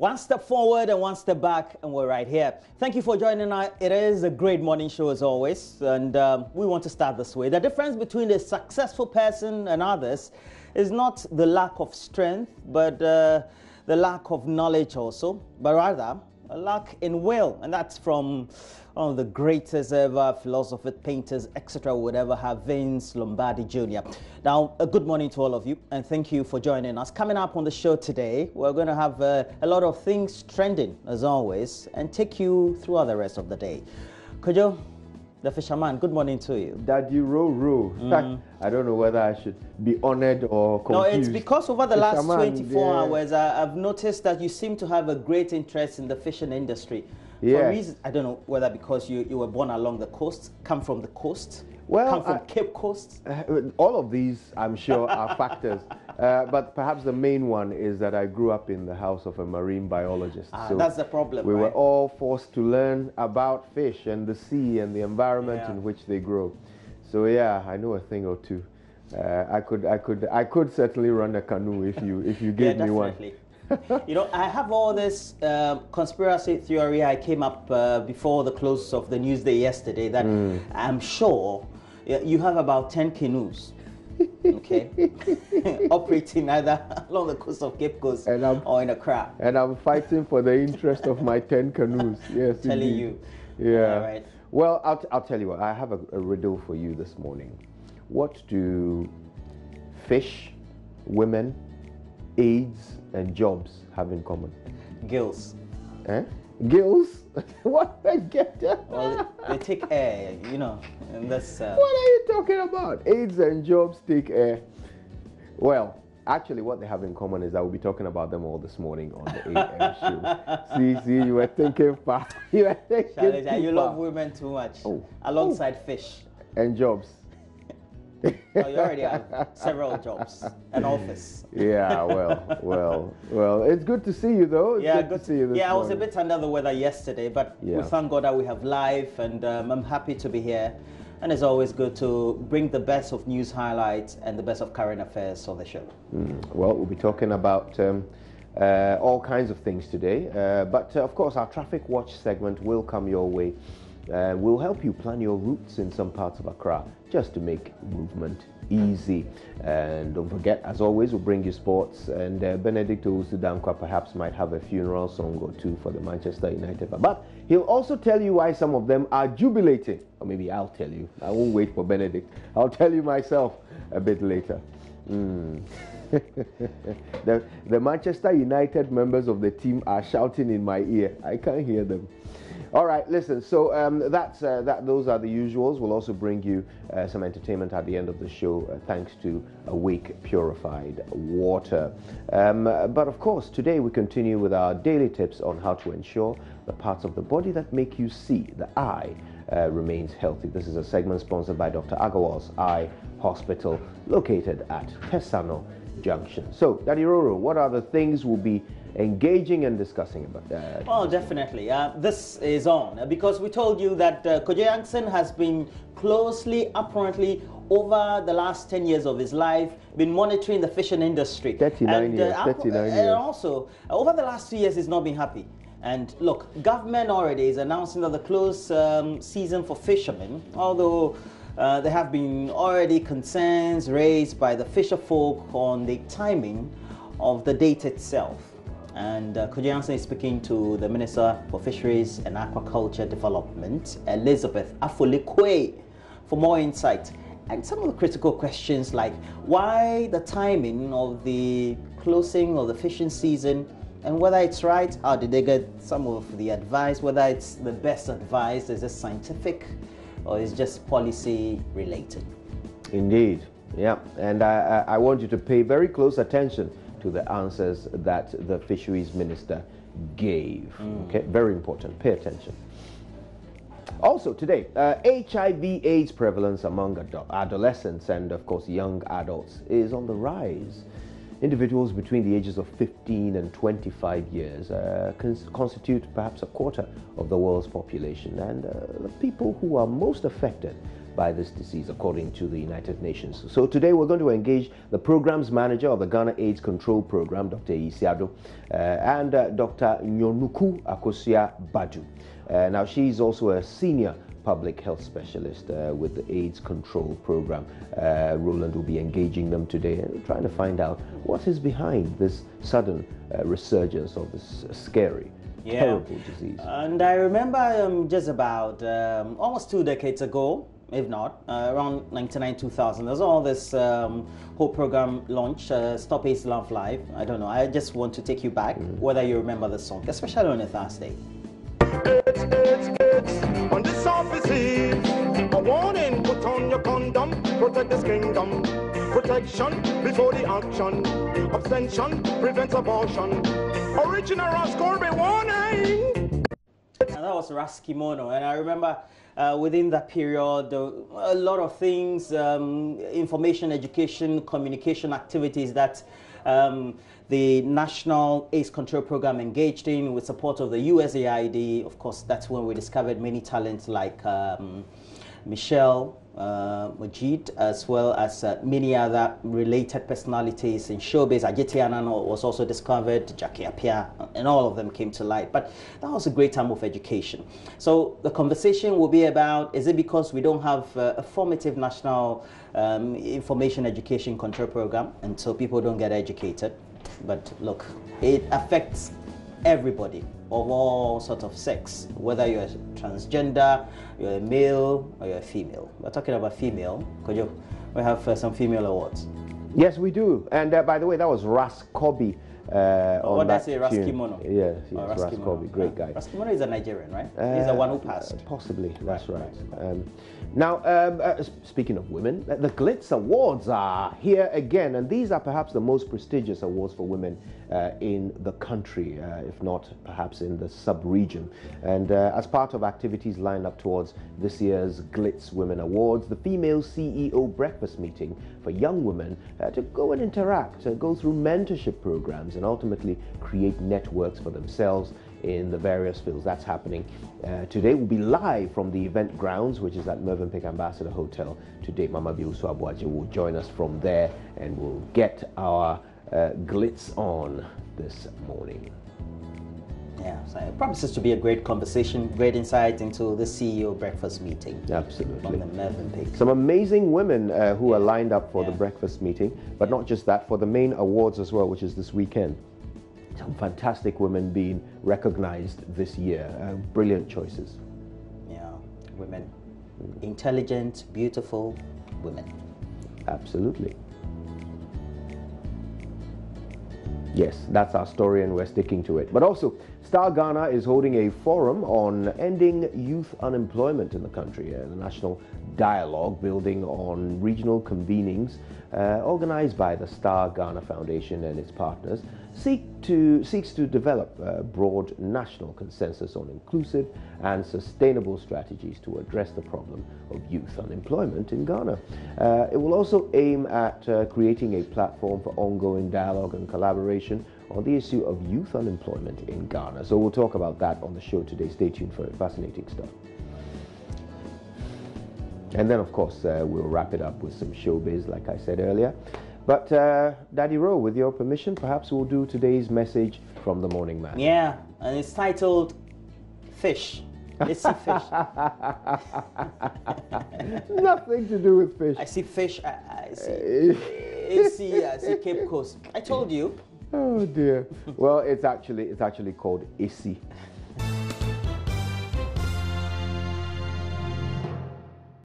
One step forward and one step back, and we're right here. Thank you for joining us. It is a great morning show as always, and we want to start this way. The difference between a successful person and others is not the lack of strength, but the lack of knowledge also, but rather a lack in will, and that's from one of the greatest ever philosophers, painters, etc. would ever have, Vince Lombardi Jr. Now, a good morning to all of you, and thank you for joining us. Coming up on the show today, we're going to have a lot of things trending, as always, and take you throughout the rest of the day. Kojo, the fisherman, good morning to you. Daddy Ro. I don't know whether I should be honored or confused. No, it's because over the last 24 hours, I've noticed that you seem to have a great interest in the fishing industry. For reasons, I don't know whether because you were born along the coast, come from the coast, come from Cape Coast. All of these, I'm sure, are factors. But perhaps the main one is that I grew up in the house of a marine biologist. So that's the problem. We were all forced to learn about fish and the sea and the environment in which they grow. So yeah, I know a thing or two. I could certainly run a canoe if you gave me one. You know, I have all this conspiracy theory I came up before the close of the news day yesterday that I'm sure you have about 10 canoes, okay, operating either along the coast of Cape Coast or in Accra. And I'm fighting for the interest of my 10 canoes. Yes, telling indeed. you. Yeah. Right. Well, I'll tell you what. I have a riddle for you this morning. What do fish, women, AIDS, and jobs have in common? Gills. Eh? Gills? What? I get that. Well, they take air, you know, and that's... What are you talking about? AIDS and jobs take air. Well, actually what they have in common is I will be talking about them all this morning on the AM show. See, you were thinking fast. You were thinking Charlie, you love women too much. Alongside fish. And jobs. Oh, you already have several jobs, an office. Yeah, well, it's good to see you though. It's good to see you this morning. I was a bit under the weather yesterday, but we thank God that we have live, and I'm happy to be here. And it's always good to bring the best of news highlights and the best of current affairs on the show. Well, we'll be talking about all kinds of things today, but of course our Traffic Watch segment will come your way. We'll help you plan your routes in some parts of Accra just to make movement easy. And don't forget, as always, we'll bring you sports, and Benedict Owusu-Dankwa perhaps might have a funeral song or two for the Manchester United. But he'll also tell you why some of them are jubilating. Or maybe I'll tell you. I won't wait for Benedict. I'll tell you myself a bit later. The Manchester United members of the team are shouting in my ear. I can't hear them. All right, listen, so those are the usuals. We'll also bring you some entertainment at the end of the show, thanks to Awake Purified Water. But of course, today we continue with our daily tips on how to ensure the parts of the body that make you see, the eye, remains healthy. This is a segment sponsored by Dr. Agarwal's Eye Hospital, located at Tesano Junction. So, Daddy Roro, what are the things we'll be engaging and discussing about that? Well, definitely. This is on because we told you that Kojo Yankson has been closely, apparently, over the last 10 years of his life, been monitoring the fishing industry. 39 years. And also, over the last 2 years, he's not been happy. And look, government already is announcing that the close season for fishermen, although there have been already concerns raised by the fisher folk on the timing of the date itself. And Kojo Yankson is speaking to the Minister for Fisheries and Aquaculture Development, Elizabeth Afolikwe, for more insight. And some of the critical questions like why the timing of the closing of the fishing season, and whether it's right, or did they get some of the advice, whether it's the best advice, is it scientific, or is just policy related? Indeed, yeah. And I want you to pay very close attention to the answers that the fisheries minister gave. Okay, very important. Pay attention. Also today, HIV/AIDS prevalence among adolescents and of course young adults is on the rise. individuals between the ages of 15 and 25 years constitute perhaps a quarter of the world's population, and the people who are most affected by this disease, according to the United Nations. So today we're going to engage the programs manager of the Ghana AIDS Control Program, Dr. Isiado, and Dr. Nyonuku Akosia Badu. Now, she's also a senior public health specialist with the AIDS Control Program. Roland will be engaging them today and trying to find out what is behind this sudden resurgence of this scary, terrible disease. And I remember just about almost 2 decades ago, if not, around 99-2000, there's all this whole program launch, Stop AIDS Love Life. I don't know, I just want to take you back, whether you remember the song, especially on a Thursday. It's on this office eve, a warning, put on your condom, protect this kingdom, protection before the action, abstention prevents abortion, original Roscoe warning. And that was Raskimono, and I remember within that period, a lot of things, information, education, communication activities that the National AIDS Control Program engaged in with support of the USAID. Of course, that's when we discovered many talents like Michelle Majid, as well as many other related personalities in showbiz. Ajiti Anano was also discovered, Jackie Apia, and all of them came to light. But that was a great time of education. So the conversation will be about, is it because we don't have a formative national information education control program, and so people don't get educated? But look, it affects everybody of all sorts of sex, whether you're transgender, you're a male, or you're a female. We're talking about female. Kojo, we have some female awards. Yes, we do. And by the way, that was Ras Kobi. What did I say, Raskimono? Yes, Ras Kobi, great guy. Raskimono is a Nigerian, right? He's the one who passed. Possibly, that's right. Now, speaking of women, the Glitz Awards are here again, and these are perhaps the most prestigious awards for women in the country, if not perhaps in the sub-region. And as part of activities lined up towards this year's Glitz Women Awards, the Female CEO Breakfast Meeting for young women to go and interact, go through mentorship programs, and ultimately create networks for themselves in the various fields. That's happening today. We'll be live from the event grounds, which is at Mervenpick Ambassador Hotel today. Mama Biusu Abuaje will join us from there, and we'll get our glitz on this morning. Yeah, so it promises to be a great conversation, great insight into the CEO breakfast meeting. Absolutely. From the Mervenpick. Some amazing women who are lined up for the breakfast meeting, but not just that, for the main awards as well, which is this weekend. Some fantastic women being recognized this year. Brilliant choices. Yeah, women. Intelligent, beautiful women. Absolutely. Yes, that's our story, and we're sticking to it. But also, Star Ghana is holding a forum on ending youth unemployment in the country, the national dialogue building on regional convenings organized by the Star Ghana Foundation and its partners seeks to develop a broad national consensus on inclusive and sustainable strategies to address the problem of youth unemployment in Ghana. It will also aim at creating a platform for ongoing dialogue and collaboration on the issue of youth unemployment in Ghana. So we'll talk about that on the show today. Stay tuned for it. Fascinating stuff. And then, of course, we'll wrap it up with some showbiz, like I said earlier. But Daddy Ro, with your permission, perhaps we'll do today's message from the Morning Man. Yeah, and it's titled Fish. It's a fish. Nothing to do with fish. I see fish. I see Cape Coast. I told you. Oh dear. Well, it's actually called Isi.